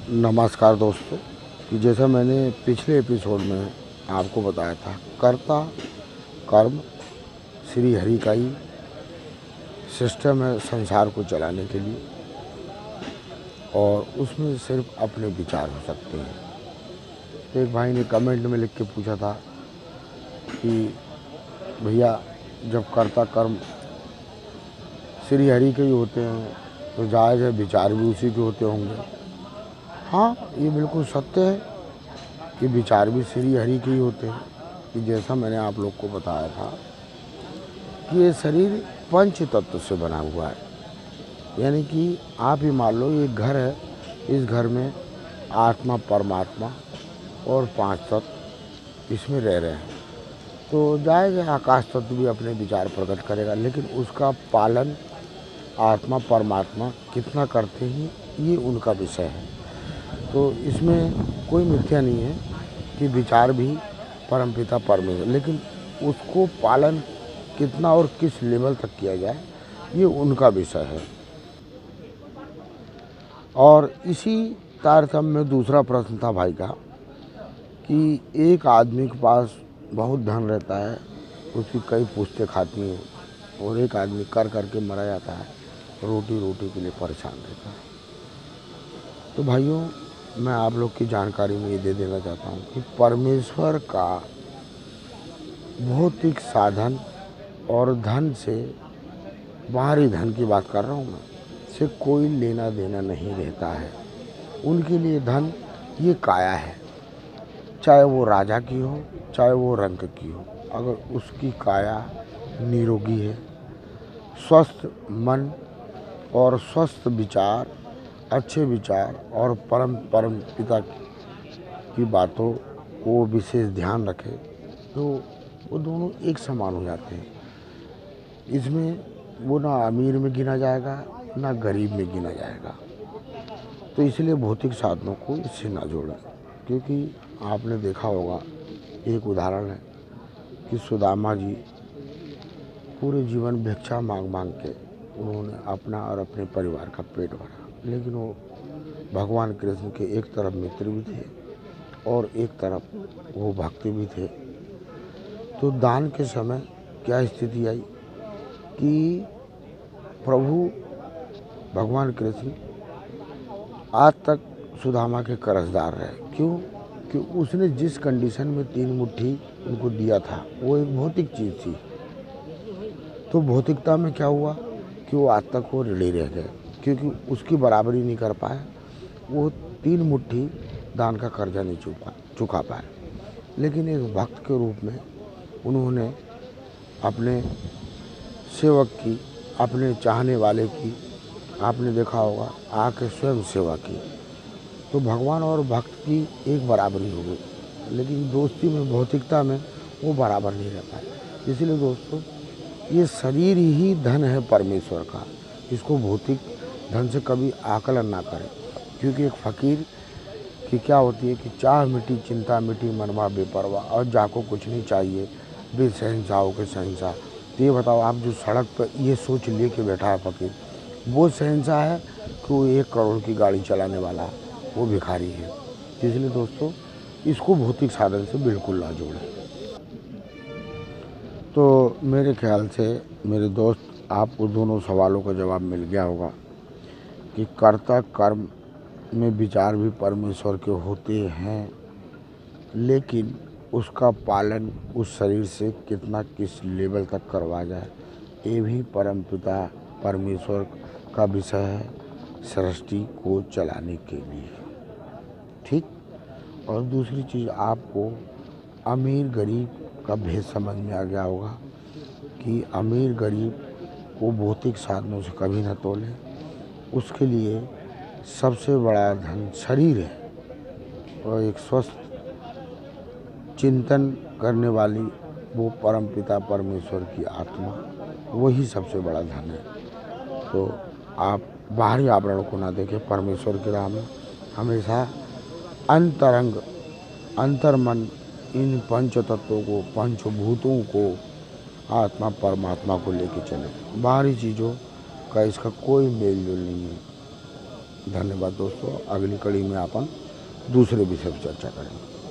नमस्कार दोस्तों। कि जैसा मैंने पिछले एपिसोड में आपको बताया था, कर्ता कर्म श्री हरि का ही सिस्टम है संसार को चलाने के लिए, और उसमें सिर्फ अपने विचार हो सकते हैं। तो एक भाई ने कमेंट में लिख के पूछा था कि भैया, जब कर्ता कर्म श्री हरि के ही होते हैं तो जायज़ है विचार भी उसी के होते होंगे। हाँ, ये बिल्कुल सत्य है कि विचार भी श्री हरि के ही होते हैं। कि जैसा मैंने आप लोग को बताया था कि ये शरीर पंच तत्व से बना हुआ है। यानी कि आप ही मान लो ये घर है, इस घर में आत्मा परमात्मा और पांच तत्व इसमें रह रहे हैं। तो जायज़ है आकाश तत्व भी अपने विचार प्रकट करेगा, लेकिन उसका पालन आत्मा परमात्मा कितना करते हैं ये उनका विषय है। तो इसमें कोई मिथ्या नहीं है कि विचार भी परमपिता परमेश्वर, लेकिन उसको पालन कितना और किस लेवल तक किया जाए ये उनका विषय है। और इसी तारतम्य में दूसरा प्रश्न था भाई का कि एक आदमी के पास बहुत धन रहता है, उसकी कई पुश्तें खाती हैं, और एक आदमी कर करके मरा जाता है, रोटी रोटी के लिए परेशान रहता है। तो भाइयों, मैं आप लोग की जानकारी में ये दे देना चाहता हूँ कि परमेश्वर का भौतिक साधन और धन से, बाहरी धन की बात कर रहा हूँ मैं, से कोई लेना देना नहीं रहता है। उनके लिए धन ये काया है, चाहे वो राजा की हो चाहे वो रंक की हो। अगर उसकी काया निरोगी है, स्वस्थ मन और स्वस्थ विचार, अच्छे विचार और परम पिता की बातों को विशेष ध्यान रखे, तो वो दोनों एक समान हो जाते हैं। इसमें वो ना अमीर में गिना जाएगा ना गरीब में गिना जाएगा। तो इसलिए भौतिक साधनों को इससे ना जोड़ें, क्योंकि आपने देखा होगा, एक उदाहरण है कि सुदामा जी पूरे जीवन भिक्षा मांग मांग के उन्होंने अपना और अपने परिवार का पेट भरा, लेकिन वो भगवान कृष्ण के एक तरफ मित्र भी थे और एक तरफ वो भक्ति भी थे। तो दान के समय क्या स्थिति आई कि प्रभु भगवान कृष्ण आज तक सुदामा के कर्जदार रहे। क्यों? कि उसने जिस कंडीशन में 3 मुट्ठी उनको दिया था वो एक भौतिक चीज़ थी। तो भौतिकता में क्या हुआ कि वो आज तक वो ऋणी रह गए, क्योंकि उसकी बराबरी नहीं कर पाए। वो 3 मुट्ठी दान का कर्जा नहीं चुका पाए। लेकिन एक भक्त के रूप में उन्होंने अपने सेवक की, अपने चाहने वाले की, आपने देखा होगा, आके स्वयं सेवा की। तो भगवान और भक्त की एक बराबरी हो गई, लेकिन दोस्ती में, भौतिकता में वो बराबर नहीं रह पाए। इसलिए दोस्तों, ये शरीर ही धन है परमेश्वर का, इसको भौतिक धन से कभी आकलन ना करें। क्योंकि एक फ़कीर की क्या होती है कि चाह मिटी चिंता मिटी मनवा बेपरवाह, और जाको कुछ नहीं चाहिए बे शहंशाहों के शहंशाह। तो ये बताओ, आप जो सड़क पर ये सोच ले के बैठा है फ़कीर, वो शहंशाह है कि वो 1 करोड़ की गाड़ी चलाने वाला है, वो भिखारी है। इसलिए दोस्तों, इसको भौतिक साधन से बिल्कुल ना जोड़ें। तो मेरे ख्याल से मेरे दोस्त, आपको दोनों सवालों का जवाब मिल गया होगा कि कर्ता कर्म में विचार भी परमेश्वर के होते हैं, लेकिन उसका पालन उस शरीर से कितना, किस लेवल तक करवा जाए, ये भी परमपिता परमेश्वर का विषय है सृष्टि को चलाने के लिए। ठीक। और दूसरी चीज़, आपको अमीर गरीब का भेद समझ में आ गया होगा कि अमीर गरीब को भौतिक साधनों से कभी न तोलें। उसके लिए सबसे बड़ा धन शरीर है, और एक स्वस्थ चिंतन करने वाली वो परमपिता परमेश्वर की आत्मा, वही सबसे बड़ा धन है। तो आप बाहरी आवरण को ना देखें, परमेश्वर की राह में हमेशा अंतरंग अंतर्मन इन पंच तत्वों को, पंचभूतों को, आत्मा परमात्मा को लेके चले। बाहरी चीज़ों का इसका कोई मेल जोल नहीं है। धन्यवाद दोस्तों। अगली कड़ी में अपन दूसरे विषय पर चर्चा करेंगे।